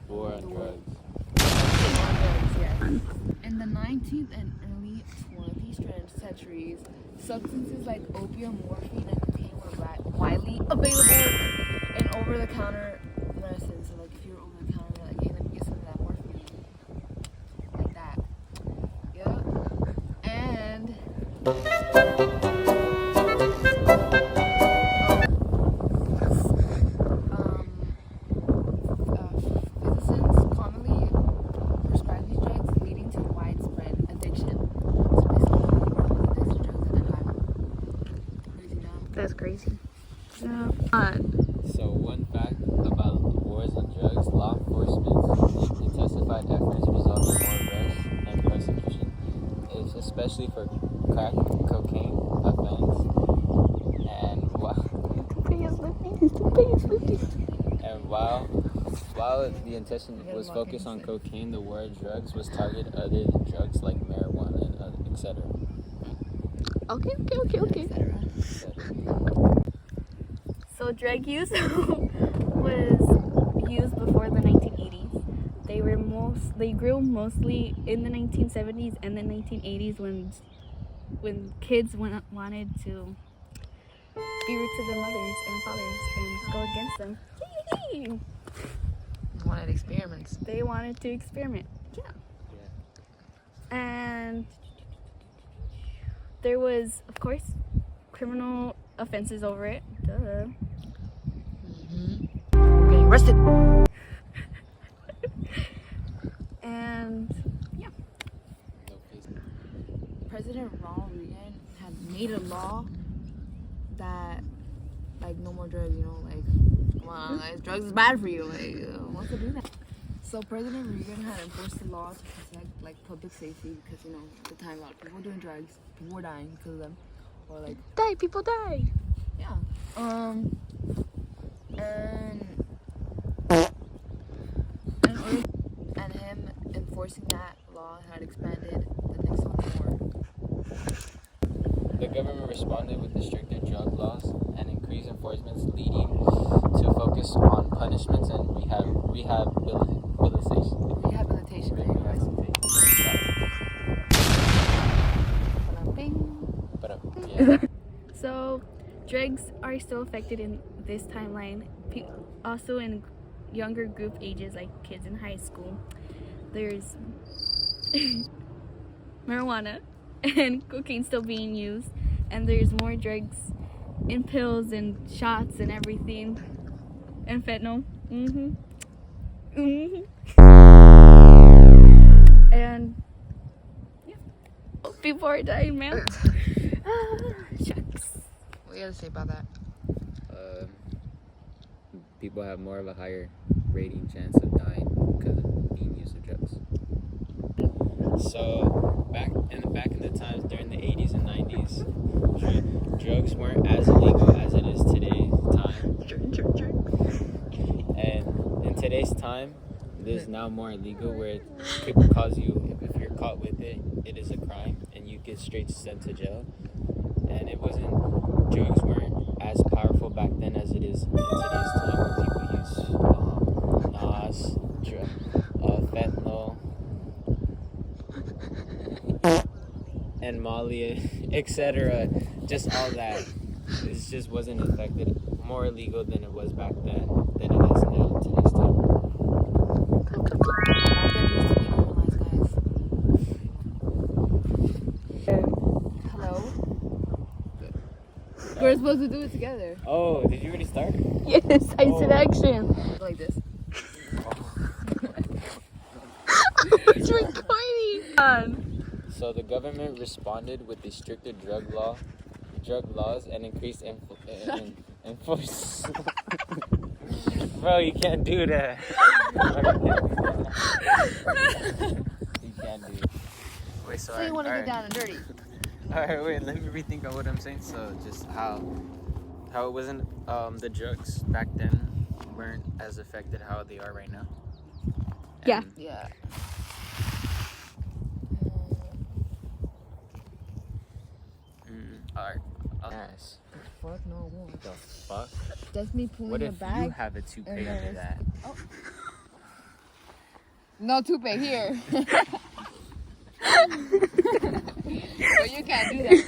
War on drugs. Yes. In the 19th and early 20th centuries, substances like opium, morphine, and cocaine were widely available in over-the-counter medicine. So, like, if you're over-the-counter, like, hey, let me get some of that morphine, like that. Yeah. And physicians commonly prescribe these drugs, leading to widespread addiction. So basically, everyone was addicted to drugs at that time. Crazy now. That's crazy. Yeah. So one fact about wars on drugs, law enforcement's intensified efforts result in more arrests and prosecution, is especially for crack cocaine offense. While the intention was focused on cocaine, the war on drugs was targeted other drugs like marijuana and etc. Okay. So drug use was used before the 1980s. They grew mostly in the 1970s and the 1980s when kids wanted to be rude to their mothers and fathers and go against them. Yay! Wanted experiments. They wanted to experiment. Yeah. And there was, of course, criminal offenses over it. Duh. Getting arrested. And yeah. President Ronald Reagan had made a law that, like, no more drugs, you know, like, come on, guys, drugs is bad for you, like, who wants to do that? So President Reagan had enforced the law to protect, like, public safety because, you know, at the time a lot of people were doing drugs, people were dying because of them, or like, People die. yeah, and him enforcing that law had expanded the Nixon War. The government responded with the stricter drug laws and increased enforcements, leading to focus on punishments and rehabilitation. Yeah. So, drugs are still affected in this timeline. Also in younger group ages, like kids in high school. There's marijuana and cocaine still being used, and there's more drugs in pills and shots and everything, and fentanyl. And yeah, people are dying, man. Shucks. What do you have to say about that? People have more of a higher rating chance of dying because of being used of drugs. So back in the times during the 80s and 90s, drugs weren't as illegal as it is today's time. And in today's time, it is now more illegal, where it could cause you, if you're caught with it, it is a crime and you get straight sent to jail. And drugs weren't as powerful back then as it is in today's time, where people use NOS, fentanyl, and Molly, etc. Just all that. It just wasn't affected, more illegal than it was back then than it is now in today's time. Back then used to be normalized, guys. Hello? We're supposed to do it together. Oh, did you already start? Yes, I said action. Like this. It's recording. So the government responded with the stricter drug laws and increased enforce. Bro, you can't do that. You can't do it. Wait, So you want to get down and dirty. Alright, wait, let me rethink on what I'm saying. So just how it wasn't, the drugs back then weren't as affected how they are right now. Yeah. Yeah. Alright. Yes. Fuck no more. The fuck? That's me pulling What a if bag. you have a toupee and under then that? Oh. No tupe here. But you can't do that.